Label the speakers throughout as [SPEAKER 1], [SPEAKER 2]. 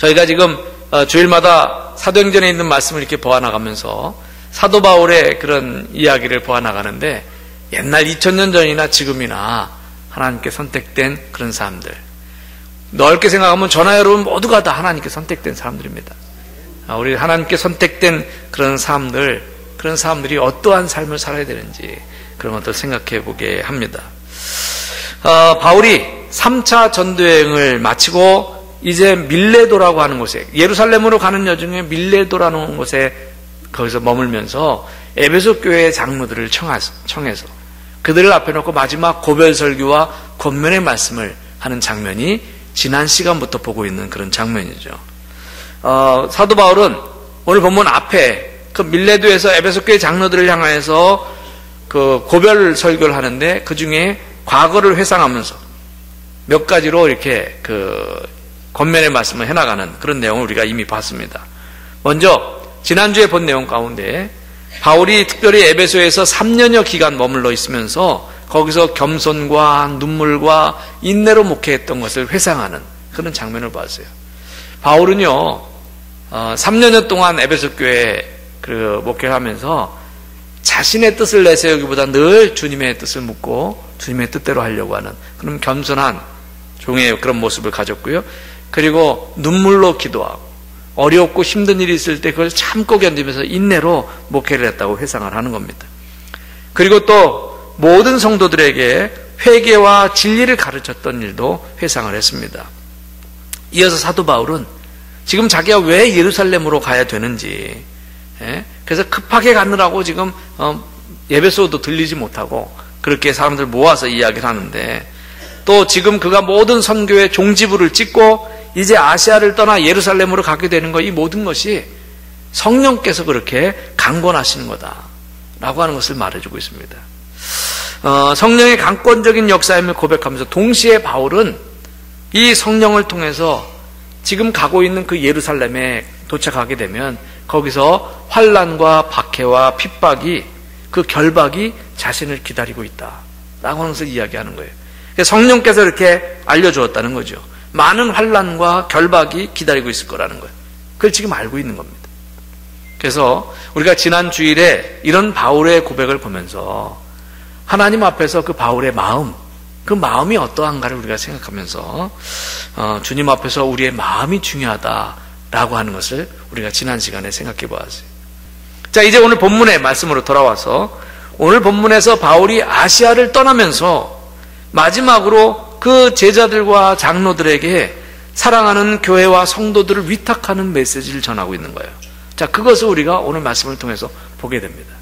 [SPEAKER 1] 저희가 지금 주일마다 사도행전에 있는 말씀을 이렇게 보아나가면서 사도 바울의 그런 이야기를 보아나가는데, 옛날 2000년 전이나 지금이나 하나님께 선택된 그런 사람들, 넓게 생각하면 전하 여러분 모두가 다 하나님께 선택된 사람들입니다. 우리 하나님께 선택된 그런 사람들이 어떠한 삶을 살아야 되는지 그런 것들 생각해 보게 합니다. 바울이 3차 전도여행을 마치고 이제 밀레도라고 하는 곳에, 예루살렘으로 가는 여중에 밀레도라는 곳에 거기서 머물면서 에베소 교회의 장로들을 청해서 그들을 앞에 놓고 마지막 고별 설교와 권면의 말씀을 하는 장면이 지난 시간부터 보고 있는 그런 장면이죠. 사도 바울은 오늘 본문 앞에 그 밀레도에서 에베소 교회 장로들을 향하여서 그 고별 설교를 하는데, 그 중에 과거를 회상하면서 몇 가지로 이렇게 그 권면의 말씀을 해나가는 그런 내용을 우리가 이미 봤습니다. 먼저 지난주에 본 내용 가운데 바울이 특별히 에베소에서 3년여 기간 머물러 있으면서 거기서 겸손과 눈물과 인내로 목회했던 것을 회상하는 그런 장면을 봤어요. 바울은요 3년여 동안 에베소 교회에 그 목회를 하면서 자신의 뜻을 내세우기보다 늘 주님의 뜻을 묻고 주님의 뜻대로 하려고 하는 그런 겸손한 종의 그런 모습을 가졌고요. 그리고 눈물로 기도하고 어렵고 힘든 일이 있을 때 그걸 참고 견디면서 인내로 목회를 했다고 회상을 하는 겁니다. 그리고 또 모든 성도들에게 회개와 진리를 가르쳤던 일도 회상을 했습니다. 이어서 사도 바울은 지금 자기가 왜 예루살렘으로 가야 되는지, 그래서 급하게 가느라고 지금 예배소도 들리지 못하고 그렇게 사람들 모아서 이야기를 하는데, 또 지금 그가 모든 선교의 종지부를 찍고 이제 아시아를 떠나 예루살렘으로 가게 되는 것, 이 모든 것이 성령께서 그렇게 강권하시는 거다라고 하는 것을 말해주고 있습니다. 성령의 강권적인 역사임을 고백하면서 동시에 바울은 이 성령을 통해서 지금 가고 있는 그 예루살렘에 도착하게 되면 거기서 환난과 박해와 핍박이, 그 결박이 자신을 기다리고 있다라고 하는 것을 이야기하는 거예요. 성령께서 이렇게 알려주었다는 거죠. 많은 환난과 결박이 기다리고 있을 거라는 거예요. 그걸 지금 알고 있는 겁니다. 그래서 우리가 지난 주일에 이런 바울의 고백을 보면서 하나님 앞에서 그 바울의 마음, 그 마음이 어떠한가를 우리가 생각하면서 주님 앞에서 우리의 마음이 중요하다라고 하는 것을 우리가 지난 시간에 생각해 보았어요. 자, 이제 오늘 본문의 말씀으로 돌아와서 오늘 본문에서 바울이 아시아를 떠나면서 마지막으로 그 제자들과 장로들에게 사랑하는 교회와 성도들을 위탁하는 메시지를 전하고 있는 거예요. 자, 그것을 우리가 오늘 말씀을 통해서 보게 됩니다.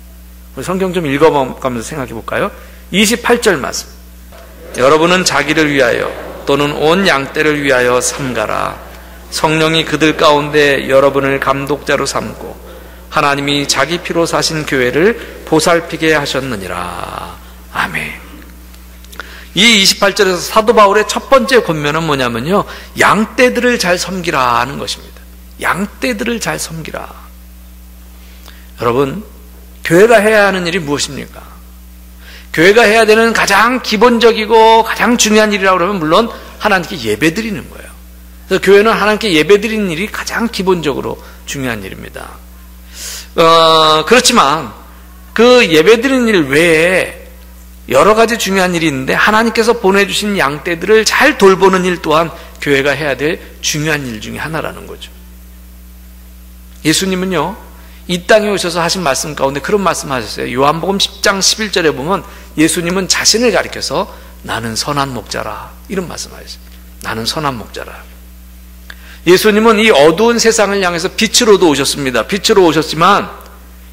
[SPEAKER 1] 우리 성경 좀 읽어가면서 생각해 볼까요? 28절 말씀. 여러분은 자기를 위하여 또는 온 양떼를 위하여 삼가라. 성령이 그들 가운데 여러분을 감독자로 삼고 하나님이 자기 피로 사신 교회를 보살피게 하셨느니라. 아멘. 이 28절에서 사도 바울의 첫 번째 권면은 뭐냐면요, 양떼들을 잘 섬기라 하는 것입니다. 양떼들을 잘 섬기라. 여러분, 교회가 해야 하는 일이 무엇입니까? 교회가 해야 되는 가장 기본적이고 가장 중요한 일이라고 그러면 물론 하나님께 예배드리는 거예요. 그래서 교회는 하나님께 예배드리는 일이 가장 기본적으로 중요한 일입니다. 그렇지만 그 예배드리는 일 외에 여러 가지 중요한 일이 있는데 하나님께서 보내주신 양떼들을 잘 돌보는 일 또한 교회가 해야 될 중요한 일 중에 하나라는 거죠. 예수님은요, 이 땅에 오셔서 하신 말씀 가운데 그런 말씀 하셨어요. 요한복음 10장 11절에 보면 예수님은 자신을 가리켜서 나는 선한 목자라, 이런 말씀 하셨어요. 나는 선한 목자라. 예수님은 이 어두운 세상을 향해서 빛으로도 오셨습니다. 빛으로 오셨지만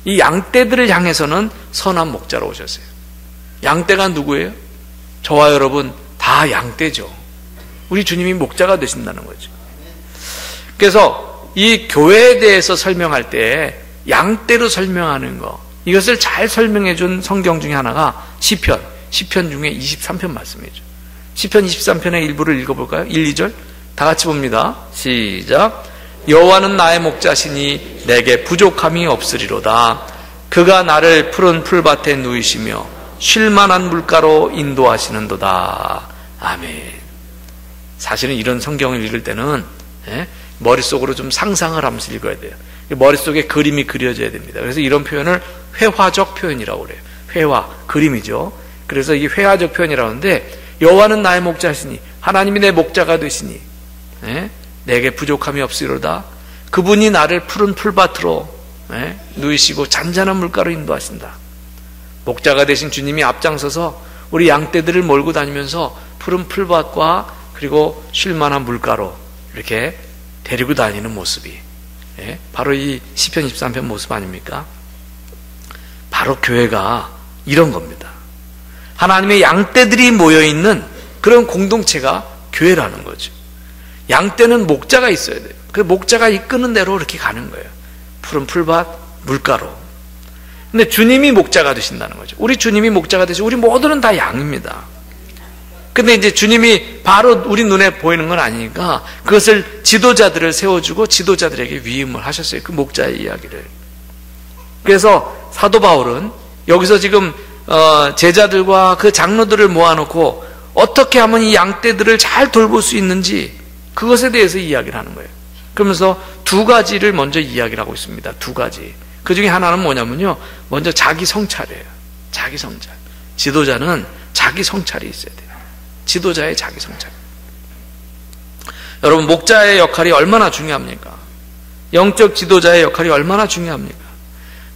[SPEAKER 1] 이 양떼들을 향해서는 선한 목자로 오셨어요. 양떼가 누구예요? 저와 여러분 다 양떼죠. 우리 주님이 목자가 되신다는 거죠. 그래서 이 교회에 대해서 설명할 때 양떼로 설명하는 거, 이것을 잘 설명해 준 성경 중에 하나가 시편 중에 23편 말씀이죠. 시편 23편의 일부를 읽어볼까요? 1, 2절 다 같이 봅니다. 시작. 여호와는 나의 목자시니 내게 부족함이 없으리로다. 그가 나를 푸른 풀밭에 누이시며 쉴만한 물가로 인도하시는도다. 아멘. 사실은 이런 성경을 읽을 때는 머릿속으로 좀 상상을 하면서 읽어야 돼요. 머릿속에 그림이 그려져야 됩니다. 그래서 이런 표현을 회화적 표현이라고 그래요. 회화, 그림이죠. 그래서 이 회화적 표현이라고 하는데, 여호와는 나의 목자시니 하나님이 내 목자가 되시니 내게 부족함이 없으리로다. 그분이 나를 푸른 풀밭으로 누이시고 잔잔한 물가로 인도하신다. 목자가 되신 주님이 앞장서서 우리 양떼들을 몰고 다니면서 푸른 풀밭과 그리고 쉴만한 물가로 이렇게 데리고 다니는 모습이 바로 이 시편 23편 모습 아닙니까? 바로 교회가 이런 겁니다. 하나님의 양떼들이 모여있는 그런 공동체가 교회라는 거죠. 양떼는 목자가 있어야 돼요. 그 목자가 이끄는 대로 이렇게 가는 거예요. 푸른 풀밭, 물가로. 근데 주님이 목자가 되신다는 거죠. 우리 주님이 목자가 되시고 우리 모두는 다 양입니다. 근데 이제 주님이 바로 우리 눈에 보이는 건 아니니까 그것을 지도자들을 세워주고 지도자들에게 위임을 하셨어요. 그 목자의 이야기를. 그래서 사도 바울은 여기서 지금 제자들과 그 장로들을 모아놓고 어떻게 하면 이 양떼들을 잘 돌볼 수 있는지 그것에 대해서 이야기를 하는 거예요. 그러면서 두 가지를 먼저 이야기를 하고 있습니다. 두 가지. 그 중에 하나는 뭐냐면요, 먼저 자기 성찰이에요. 자기 성찰. 지도자는 자기 성찰이 있어야 돼요. 지도자의 자기 성찰. 여러분, 목자의 역할이 얼마나 중요합니까? 영적 지도자의 역할이 얼마나 중요합니까?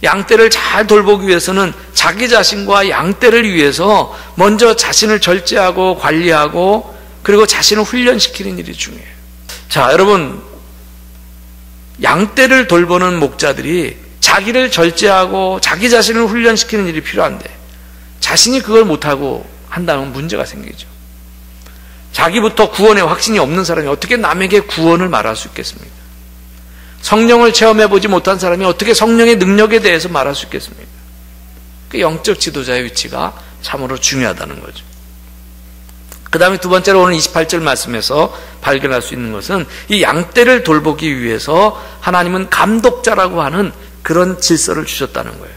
[SPEAKER 1] 양떼를 잘 돌보기 위해서는 자기 자신과 양떼를 위해서 먼저 자신을 절제하고 관리하고 그리고 자신을 훈련시키는 일이 중요해요. 자, 여러분, 양떼를 돌보는 목자들이 자기를 절제하고 자기 자신을 훈련시키는 일이 필요한데 자신이 그걸 못하고 한다면 문제가 생기죠. 자기부터 구원의 확신이 없는 사람이 어떻게 남에게 구원을 말할 수 있겠습니까? 성령을 체험해보지 못한 사람이 어떻게 성령의 능력에 대해서 말할 수 있겠습니까? 그 영적 지도자의 위치가 참으로 중요하다는 거죠. 그 다음에 두 번째로 오늘 28절 말씀에서 발견할 수 있는 것은 이 양떼를 돌보기 위해서 하나님은 감독자라고 하는 그런 질서를 주셨다는 거예요.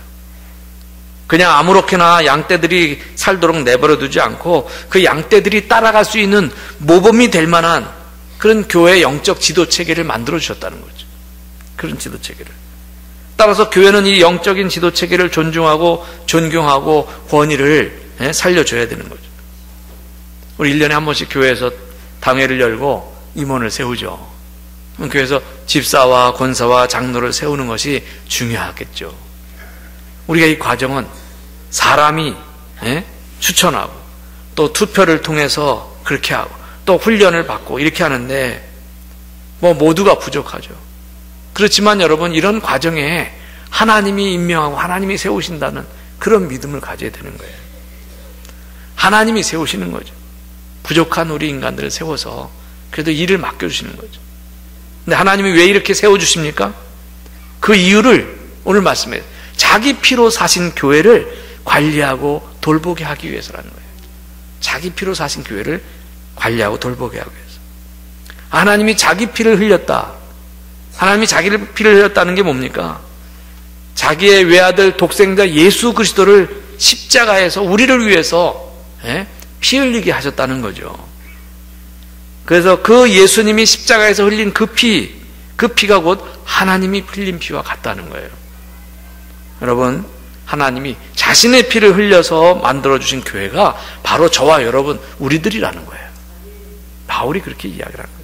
[SPEAKER 1] 그냥 아무렇게나 양떼들이 살도록 내버려 두지 않고 그 양떼들이 따라갈 수 있는 모범이 될 만한 그런 교회의 영적 지도 체계를 만들어 주셨다는 거죠. 그런 지도 체계를. 따라서 교회는 이 영적인 지도 체계를 존중하고 존경하고 권위를 살려줘야 되는 거죠. 우리 1년에 한 번씩 교회에서 당회를 열고 임원을 세우죠. 교회에서 집사와 권사와 장로를 세우는 것이 중요하겠죠. 우리가 이 과정은 사람이 추천하고 또 투표를 통해서 그렇게 하고 또 훈련을 받고 이렇게 하는데 모두가 부족하죠. 그렇지만 여러분, 이런 과정에 하나님이 임명하고 하나님이 세우신다는 그런 믿음을 가져야 되는 거예요. 하나님이 세우시는 거죠. 부족한 우리 인간들을 세워서 그래도 일을 맡겨주시는 거죠. 근데 하나님이 왜 이렇게 세워주십니까? 그 이유를 오늘 말씀에 자기 피로 사신 교회를 관리하고 돌보게 하기 위해서라는 거예요. 자기 피로 사신 교회를 관리하고 돌보게 하기 위해서. 하나님이 자기 피를 흘렸다. 하나님이 자기 피를 흘렸다는 게 뭡니까? 자기의 외아들 독생자 예수 그리스도를 십자가에서 우리를 위해서 피 흘리게 하셨다는 거죠. 그래서 그 예수님이 십자가에서 흘린 그 피가 곧 하나님이 흘린 피와 같다는 거예요. 여러분, 하나님이 자신의 피를 흘려서 만들어주신 교회가 바로 저와 여러분, 우리들이라는 거예요. 바울이 그렇게 이야기를 하는 거예요.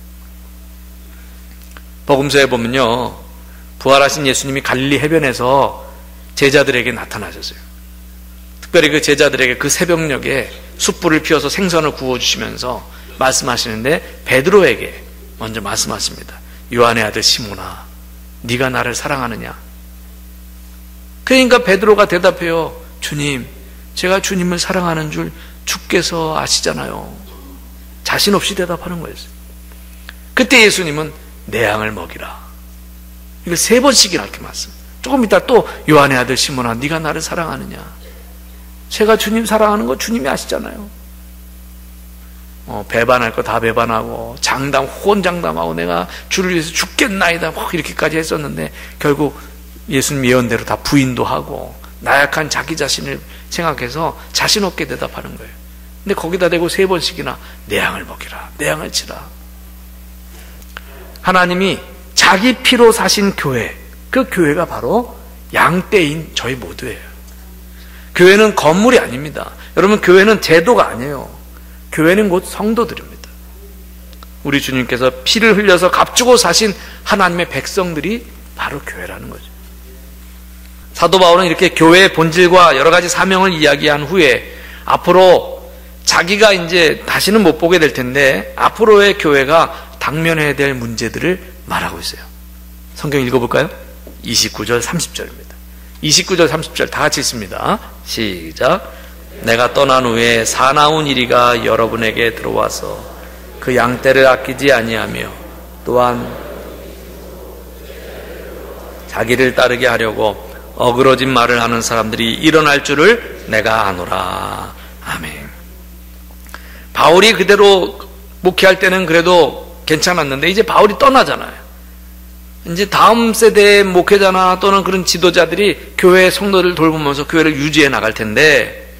[SPEAKER 1] 복음서에 보면요, 부활하신 예수님이 갈릴리 해변에서 제자들에게 나타나셨어요. 특별히 그 제자들에게 그 새벽녘에 숯불을 피워서 생선을 구워주시면서 말씀하시는데 베드로에게 먼저 말씀하십니다. 요한의 아들 시몬아, 네가 나를 사랑하느냐? 그러니까 베드로가 대답해요. 주님, 제가 주님을 사랑하는 줄 주께서 아시잖아요. 자신 없이 대답하는 거였어요. 그때 예수님은 내 양을 먹이라. 이걸 3번씩이나 이렇게 말씀. 조금 이따 또 요한의 아들 시몬아, 네가 나를 사랑하느냐? 제가 주님 사랑하는 거 주님이 아시잖아요. 배반할 거 다 배반하고 호언장담하고 내가 주를 위해서 죽겠나이다 막 이렇게까지 했었는데 결국 예수님 예언대로 다 부인도 하고 나약한 자기 자신을 생각해서 자신 없게 대답하는 거예요. 근데 거기다 대고 3번씩이나 내 양을 먹이라, 내 양을 치라. 하나님이 자기 피로 사신 교회, 그 교회가 바로 양떼인 저희 모두예요. 교회는 건물이 아닙니다. 여러분, 교회는 제도가 아니에요. 교회는 곧 성도들입니다. 우리 주님께서 피를 흘려서 값주고 사신 하나님의 백성들이 바로 교회라는 거죠. 사도 바울은 이렇게 교회의 본질과 여러 가지 사명을 이야기한 후에 앞으로 자기가 이제 다시는 못 보게 될 텐데 앞으로의 교회가 당면해야 될 문제들을 말하고 있어요. 성경 읽어볼까요? 29절 30절입니다. 29절 30절 다 같이 읽습니다. 시작. 내가 떠난 후에 사나운 이리가 여러분에게 들어와서 그 양떼를 아끼지 아니하며 또한 자기를 따르게 하려고 어그러진 말을 하는 사람들이 일어날 줄을 내가 아노라. 아멘. 바울이 그대로 목회할 때는 그래도 괜찮았는데 이제 바울이 떠나잖아요. 이제 다음 세대의 목회자나 또는 그런 지도자들이 교회의 성도를 돌보면서 교회를 유지해 나갈 텐데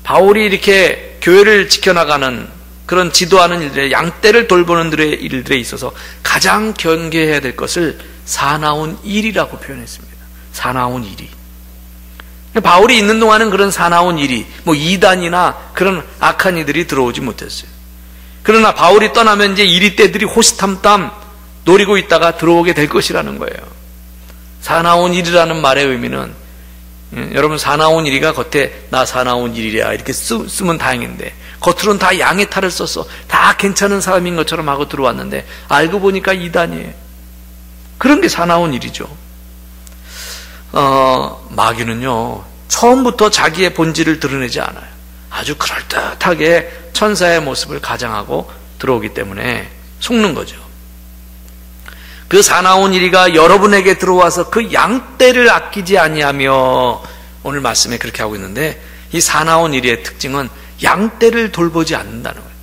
[SPEAKER 1] 바울이 이렇게 교회를 지켜나가는 그런 지도하는 일들에 양떼를 돌보는 일들에 있어서 가장 경계해야 될 것을 사나운 일이라고 표현했습니다. 사나운 일이. 바울이 있는 동안은 그런 사나운 일이 이단이나 그런 악한 이들이 들어오지 못했어요. 그러나 바울이 떠나면 이제 이리떼들이 호시탐탐 노리고 있다가 들어오게 될 것이라는 거예요. 사나운 일이라는 말의 의미는 여러분 사나운 일이가 겉에 나 사나운 일이랴 이렇게 쓰면 다행인데 겉으로는 다 양의 탈을 써서 다 괜찮은 사람인 것처럼 하고 들어왔는데 알고 보니까 이단이에요. 그런 게 사나운 일이죠. 마귀는요 처음부터 자기의 본질을 드러내지 않아요. 아주 그럴듯하게 천사의 모습을 가장하고 들어오기 때문에 속는 거죠. 그 사나운 이리가 여러분에게 들어와서 그 양떼를 아끼지 아니하며 오늘 말씀에 그렇게 하고 있는데 이 사나운 이리의 특징은 양떼를 돌보지 않는다는 거예요.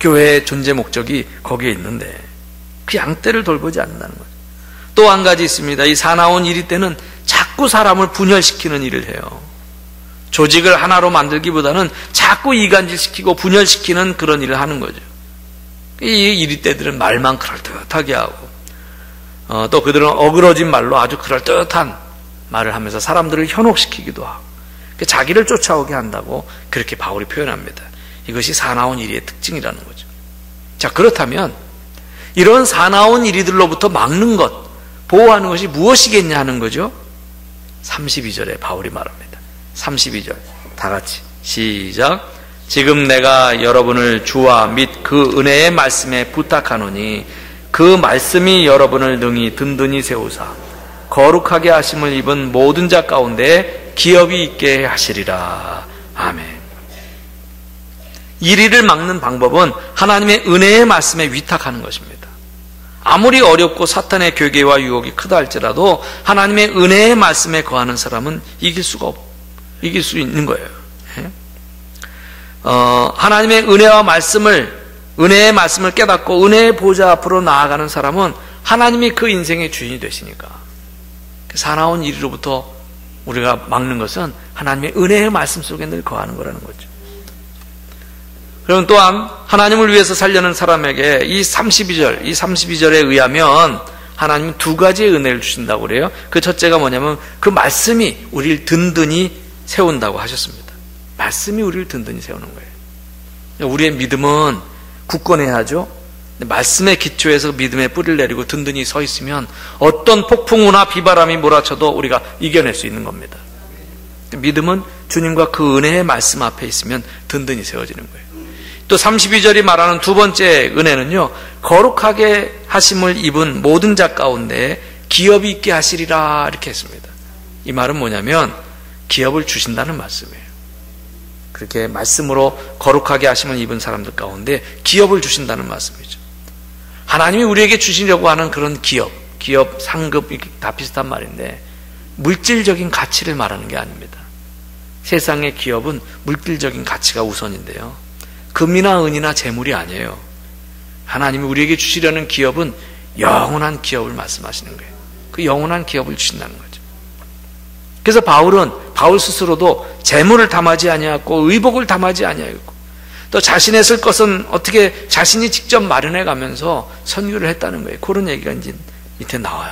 [SPEAKER 1] 교회의 존재 목적이 거기에 있는데 그 양떼를 돌보지 않는다는 거예요. 또 한 가지 있습니다. 이 사나운 이리 때는 자꾸 사람을 분열시키는 일을 해요. 조직을 하나로 만들기보다는 자꾸 이간질시키고 분열시키는 그런 일을 하는 거죠. 이 이리떼들은 말만 그럴듯하게 하고 또 그들은 어그러진 말로 아주 그럴듯한 말을 하면서 사람들을 현혹시키기도 하고 자기를 쫓아오게 한다고 그렇게 바울이 표현합니다. 이것이 사나운 이리의 특징이라는 거죠. 자, 그렇다면 이런 사나운 이리들로부터 막는 것, 보호하는 것이 무엇이겠냐 하는 거죠. 32절에 바울이 말합니다. 32절 다 같이 시작. 지금 내가 여러분을 주와 및 그 은혜의 말씀에 부탁하노니 그 말씀이 여러분을 능히 든든히 세우사 거룩하게 하심을 입은 모든 자 가운데 기업이 있게 하시리라. 아멘. 이리를 막는 방법은 하나님의 은혜의 말씀에 위탁하는 것입니다. 아무리 어렵고 사탄의 괴계와 유혹이 크다 할지라도 하나님의 은혜의 말씀에 거하는 사람은 이길 수 있는 거예요. 하나님의 은혜의 말씀을 깨닫고 은혜의 보좌 앞으로 나아가는 사람은 하나님이 그 인생의 주인이 되시니까 사나운 이리로부터 우리가 막는 것은 하나님의 은혜의 말씀 속에 늘 거하는 거라는 거죠. 그럼 또한 하나님을 위해서 살려는 사람에게 이 32절에 의하면 하나님은 두 가지의 은혜를 주신다고 그래요. 그 첫째가 뭐냐면 그 말씀이 우리를 든든히 세운다고 하셨습니다. 말씀이 우리를 든든히 세우는 거예요. 우리의 믿음은 굳건해야죠. 말씀의 기초에서 믿음의 뿌리를 내리고 든든히 서 있으면 어떤 폭풍우나 비바람이 몰아쳐도 우리가 이겨낼 수 있는 겁니다. 믿음은 주님과 그 은혜의 말씀 앞에 있으면 든든히 세워지는 거예요. 또 32절이 말하는 두 번째 은혜는요, 거룩하게 하심을 입은 모든 자 가운데 기업이 있게 하시리라 이렇게 했습니다. 이 말은 뭐냐면 기업을 주신다는 말씀이에요. 그렇게 말씀으로 거룩하게 하심을 입은 사람들 가운데 기업을 주신다는 말씀이죠. 하나님이 우리에게 주시려고 하는 그런 기업, 상급 다 비슷한 말인데 물질적인 가치를 말하는 게 아닙니다. 세상의 기업은 물질적인 가치가 우선인데요, 금이나 은이나 재물이 아니에요. 하나님이 우리에게 주시려는 기업은 영원한 기업을 말씀하시는 거예요. 그 영원한 기업을 주신다는 거죠. 그래서 바울 스스로도 재물을 담하지 아니하고 의복을 담하지 아니하고 또 자신의 쓸 것은 어떻게 자신이 직접 마련해 가면서 선교를 했다는 거예요. 그런 얘기가 이제 밑에 나와요.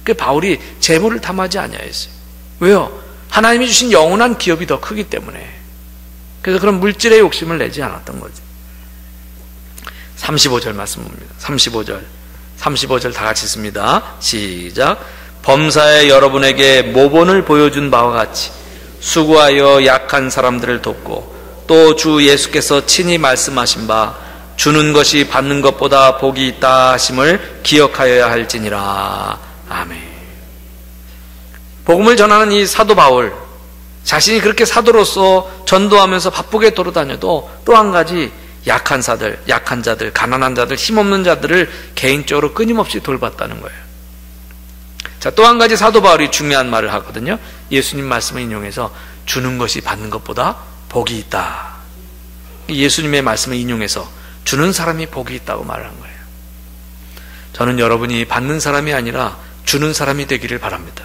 [SPEAKER 1] 그 바울이 재물을 탐하지 아니하였어요. 왜요? 하나님이 주신 영원한 기업이 더 크기 때문에. 그래서 그런 물질의 욕심을 내지 않았던 거죠. 35절 말씀 봅니다. 35절 다 같이 읽습니다. 시작. 범사에 여러분에게 모본을 보여준 바와 같이 수고하여 약한 사람들을 돕고 또 주 예수께서 친히 말씀하신 바 주는 것이 받는 것보다 복이 있다 하심을 기억하여야 할지니라. 아멘. 복음을 전하는 이 사도 바울, 자신이 그렇게 사도로서 전도하면서 바쁘게 돌아다녀도 또 한 가지 약한 자들, 가난한 자들, 힘없는 자들을 개인적으로 끊임없이 돌봤다는 거예요. 자, 또 한 가지 사도 바울이 중요한 말을 하거든요. 예수님 말씀을 인용해서 주는 것이 받는 것보다 복이 있다. 예수님의 말씀을 인용해서 주는 사람이 복이 있다고 말을 한 거예요. 저는 여러분이 받는 사람이 아니라 주는 사람이 되기를 바랍니다.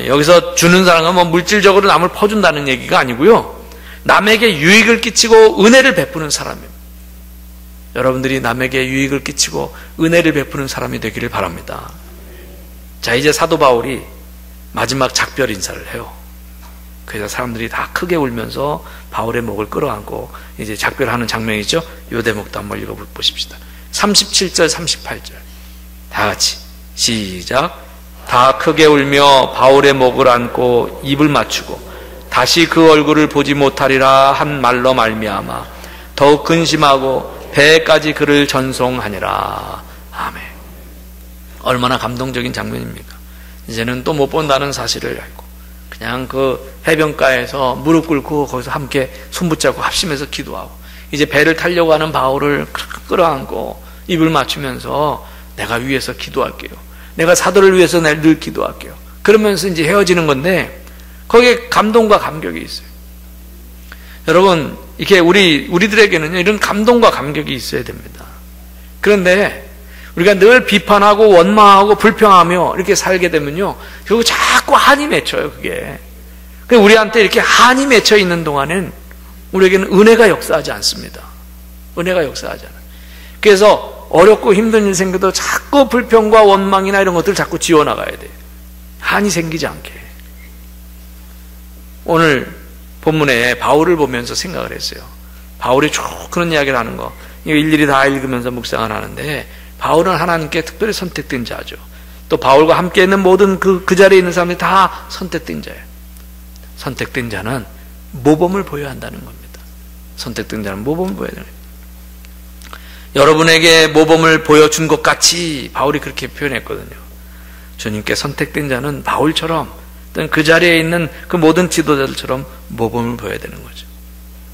[SPEAKER 1] 여기서 주는 사람은 뭐 물질적으로 남을 퍼준다는 얘기가 아니고요. 남에게 유익을 끼치고 은혜를 베푸는 사람입니다. 여러분들이 남에게 유익을 끼치고 은혜를 베푸는 사람이 되기를 바랍니다. 자, 이제 사도 바울이 마지막 작별 인사를 해요. 그래서 사람들이 다 크게 울면서 바울의 목을 끌어안고 이제 작별하는 장면이죠. 요 대목도 한번 읽어보십시다. 37절, 38절 다 같이 시작. 다 크게 울며 바울의 목을 안고 입을 맞추고 다시 그 얼굴을 보지 못하리라 한 말로 말미암아 더욱 근심하고 배까지 그를 전송하니라. 아멘. 얼마나 감동적인 장면입니까? 이제는 또 못 본다는 사실을 알고 그냥 그 해변가에서 무릎 꿇고 거기서 함께 손붙잡고 합심해서 기도하고 이제 배를 타려고 하는 바울을 끌어안고 입을 맞추면서 내가 위해서 기도할게요. 내가 사도를 위해서 늘 기도할게요. 그러면서 이제 헤어지는 건데 거기에 감동과 감격이 있어요. 여러분, 이게 우리들에게는 이런 감동과 감격이 있어야 됩니다. 그런데 우리가 늘 비판하고 원망하고 불평하며 이렇게 살게 되면요, 결국 자꾸 한이 맺혀요, 그게. 우리한테 이렇게 한이 맺혀 있는 동안엔 우리에게는 은혜가 역사하지 않습니다. 은혜가 역사하지 않아요. 그래서 어렵고 힘든 일 생겨도 자꾸 불평과 원망이나 이런 것들을 자꾸 지워나가야 돼요. 한이 생기지 않게. 오늘 본문에 바울을 보면서 생각을 했어요. 바울이 쭉 그런 이야기를 하는 거, 이거 일일이 다 읽으면서 묵상을 하는데, 바울은 하나님께 특별히 선택된 자죠. 또 바울과 함께 있는 모든 그 자리에 있는 사람들이 다 선택된 자예요. 선택된 자는 모범을 보여야 한다는 겁니다. 선택된 자는 모범을 보여야 되는 거예요. 여러분에게 모범을 보여준 것 같이 바울이 그렇게 표현했거든요. 주님께 선택된 자는 바울처럼 또는 그 자리에 있는 그 모든 지도자들처럼 모범을 보여야 되는 거죠.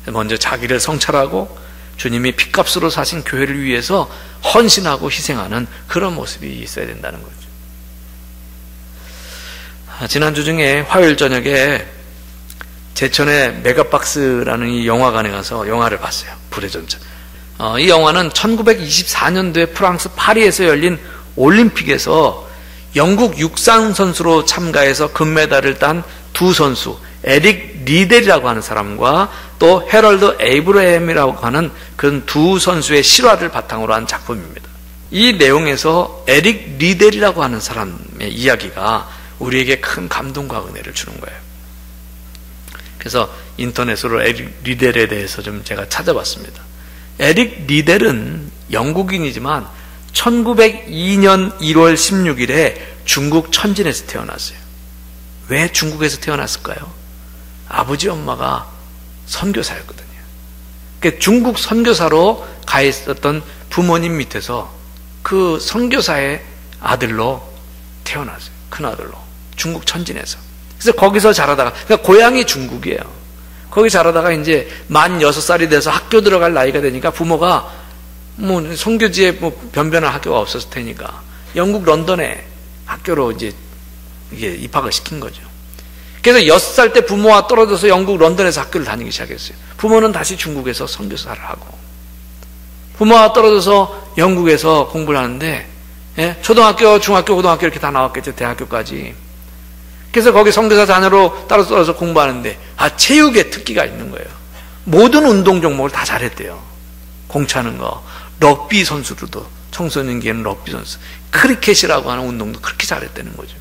[SPEAKER 1] 먼저 자기를 성찰하고 주님이 핏값으로 사신 교회를 위해서 헌신하고 희생하는 그런 모습이 있어야 된다는 거죠. 지난주 중에 화요일 저녁에 제천의 메가박스라는 이 영화관에 가서 영화를 봤어요. 불의 전차. 이 영화는 1924년도에 프랑스 파리에서 열린 올림픽에서 영국 육상 선수로 참가해서 금메달을 딴 두 선수, 에릭 리델이라고 하는 사람과 또 헤럴드 에이브러햄이라고 하는 그 두 선수의 실화를 바탕으로 한 작품입니다. 이 내용에서 에릭 리델이라고 하는 사람의 이야기가 우리에게 큰 감동과 은혜를 주는 거예요. 그래서 인터넷으로 에릭 리델에 대해서 좀 제가 찾아봤습니다. 에릭 리델은 영국인이지만 1902년 1월 16일에 중국 천진에서 태어났어요. 왜 중국에서 태어났을까요? 아버지 엄마가 선교사였거든요. 그러니까 중국 선교사로 가 있었던 부모님 밑에서 그 선교사의 아들로 태어났어요. 큰 아들로. 중국 천진에서. 그래서 거기서 자라다가, 그러니까 고향이 중국이에요. 거기 자라다가 이제 만 6살이 돼서 학교 들어갈 나이가 되니까 부모가 뭐 선교지에 뭐 변변한 학교가 없었을 테니까 영국 런던에 학교로 이제 이게 입학을 시킨 거죠. 그래서 6살 때 부모와 떨어져서 영국 런던에서 학교를 다니기 시작했어요. 부모는 다시 중국에서 선교사를 하고 부모와 떨어져서 영국에서 공부를 하는데 초등학교, 중학교, 고등학교 이렇게 다 나왔겠죠. 대학교까지. 그래서 거기 선교사 자녀로 따로 떨어져서 공부하는데 체육에 특기가 있는 거예요. 모든 운동 종목을 다 잘했대요. 공차는 거, 럭비 선수로도, 청소년기에는 럭비 선수, 크리켓이라고 하는 운동도 그렇게 잘했다는 거죠.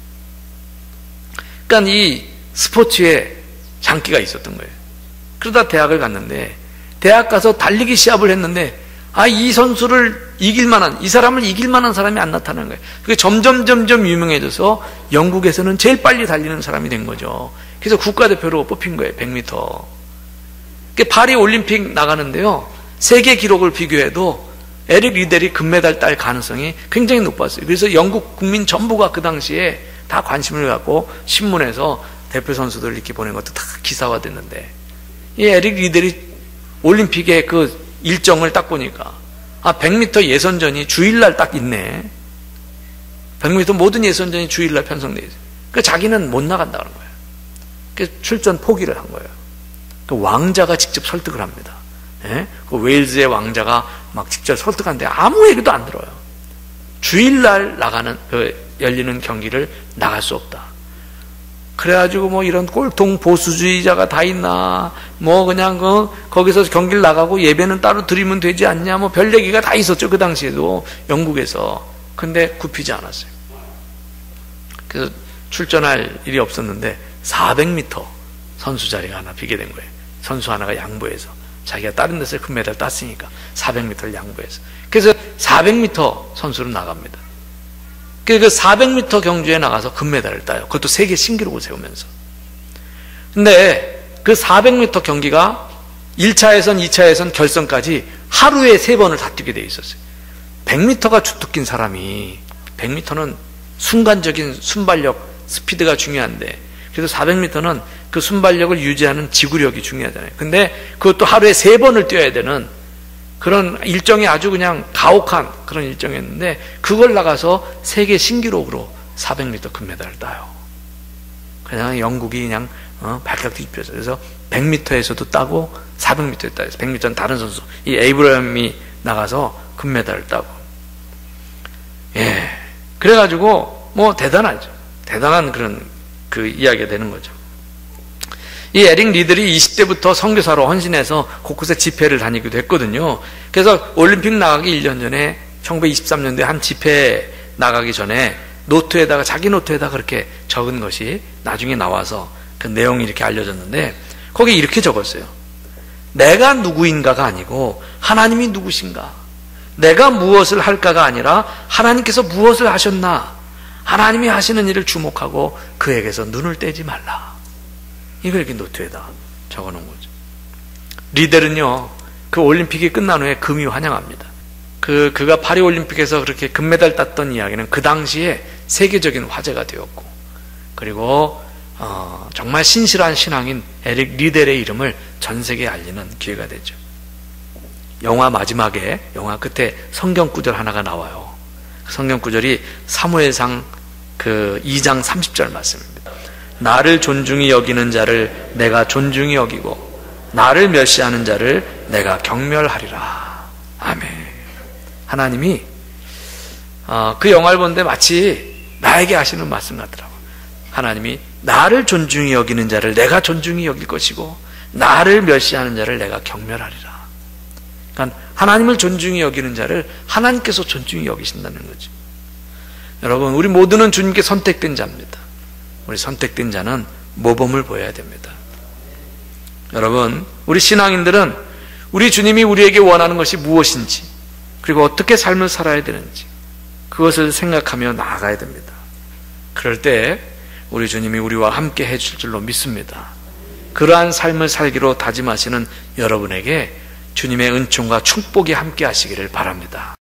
[SPEAKER 1] 그러니까 이 스포츠에 장기가 있었던 거예요. 그러다 대학을 갔는데, 대학 가서 달리기 시합을 했는데, 이 선수를 이길 만한, 이 사람을 이길 만한 사람이 안 나타나는 거예요. 그게 점점 유명해져서 영국에서는 제일 빨리 달리는 사람이 된 거죠. 그래서 국가대표로 뽑힌 거예요. 100m. 파리 올림픽 나가는데요, 세계 기록을 비교해도 에릭 리델이 금메달 딸 가능성이 굉장히 높았어요. 그래서 영국 국민 전부가 그 당시에 다 관심을 갖고 신문에서 대표 선수들 이렇게 보낸 것도 다 기사화됐는데, 이 에릭 리델이 올림픽의 그 일정을 딱 보니까 100m 예선전이 주일날 딱 있네. 100m 모든 예선전이 주일날 편성되어 있어요. 그러니까 자기는 못 나간다는 거예요. 그래서 출전 포기를 한 거예요. 그 왕자가 직접 설득을 합니다. 예? 그 웨일즈의 왕자가 막 직접 설득하는데 아무 얘기도 안 들어요. 주일날 나가는 열리는 경기를 나갈 수 없다. 그래가지고 뭐 이런 꼴통 보수주의자가 다 있나, 뭐 그냥 거기서 경기를 나가고 예배는 따로 드리면 되지 않냐, 뭐 별 얘기가 다 있었죠. 그 당시에도 영국에서. 근데 굽히지 않았어요. 그래서 출전할 일이 없었는데 400m 선수 자리가 하나 비게 된 거예요. 선수 하나가 양보해서, 자기가 다른 데서 금메달 땄으니까 400m를 양보해서. 그래서 400m 선수로 나갑니다. 그 400m 경주에 나가서 금메달을 따요. 그것도 세계 신기록을 세우면서. 근데 그 400m 경기가 1차 예선, 2차 예선, 결선까지 하루에 3번을 다 뛰게 돼 있었어요. 100m가 주특기인 사람이, 100m는 순간적인 순발력, 스피드가 중요한데, 그래서 400m는 그 순발력을 유지하는 지구력이 중요하잖아요. 근데 그것도 하루에 3번을 뛰어야 되는 그런 일정이 아주 그냥 가혹한 그런 일정이었는데, 그걸 나가서 세계 신기록으로 400m 금메달을 따요. 그냥 영국이 그냥 발칵 뒤집혀서. 그래서 100m에서도 따고 400m에 따요. 100m는 다른 선수, 이 에이브러함이 나가서 금메달을 따고. 예. 그래가지고 뭐 대단하죠. 대단한 그런 그 이야기가 되는 거죠. 이 에릭 리들이 20대부터 선교사로 헌신해서 곳곳에 집회를 다니기도 했거든요. 그래서 올림픽 나가기 1년 전에 1923년도에 한 집회 나가기 전에 노트에다가, 자기 노트에다가 그렇게 적은 것이 나중에 나와서 그 내용이 이렇게 알려졌는데, 거기에 이렇게 적었어요. 내가 누구인가가 아니고 하나님이 누구신가, 내가 무엇을 할까가 아니라 하나님께서 무엇을 하셨나, 하나님이 하시는 일을 주목하고 그에게서 눈을 떼지 말라. 이걸 이렇게 노트에다 적어놓은 거죠. 리델은요, 그 올림픽이 끝난 후에 금이 환영합니다. 그가 파리 올림픽에서 그렇게 금메달 땄던 이야기는 그 당시에 세계적인 화제가 되었고, 그리고 정말 신실한 신앙인 에릭 리델의 이름을 전 세계에 알리는 기회가 되죠. 영화 마지막에, 영화 끝에 성경 구절 하나가 나와요. 그 성경 구절이 사무엘상 그 2장 30절 말씀입니다. 나를 존중히 여기는 자를 내가 존중히 여기고 나를 멸시하는 자를 내가 경멸하리라. 아멘. 하나님이 그 영화를 보는데 마치 나에게 하시는 말씀 같더라고요. 하나님이 나를 존중히 여기는 자를 내가 존중히 여길 것이고 나를 멸시하는 자를 내가 경멸하리라. 그러니까 하나님을 존중히 여기는 자를 하나님께서 존중히 여기신다는 거죠. 여러분, 우리 모두는 주님께 선택된 자입니다. 우리 선택된 자는 모범을 보여야 됩니다. 여러분, 우리 신앙인들은 우리 주님이 우리에게 원하는 것이 무엇인지, 그리고 어떻게 삶을 살아야 되는지 그것을 생각하며 나아가야 됩니다. 그럴 때 우리 주님이 우리와 함께 해줄 줄로 믿습니다. 그러한 삶을 살기로 다짐하시는 여러분에게 주님의 은총과 축복이 함께 하시기를 바랍니다.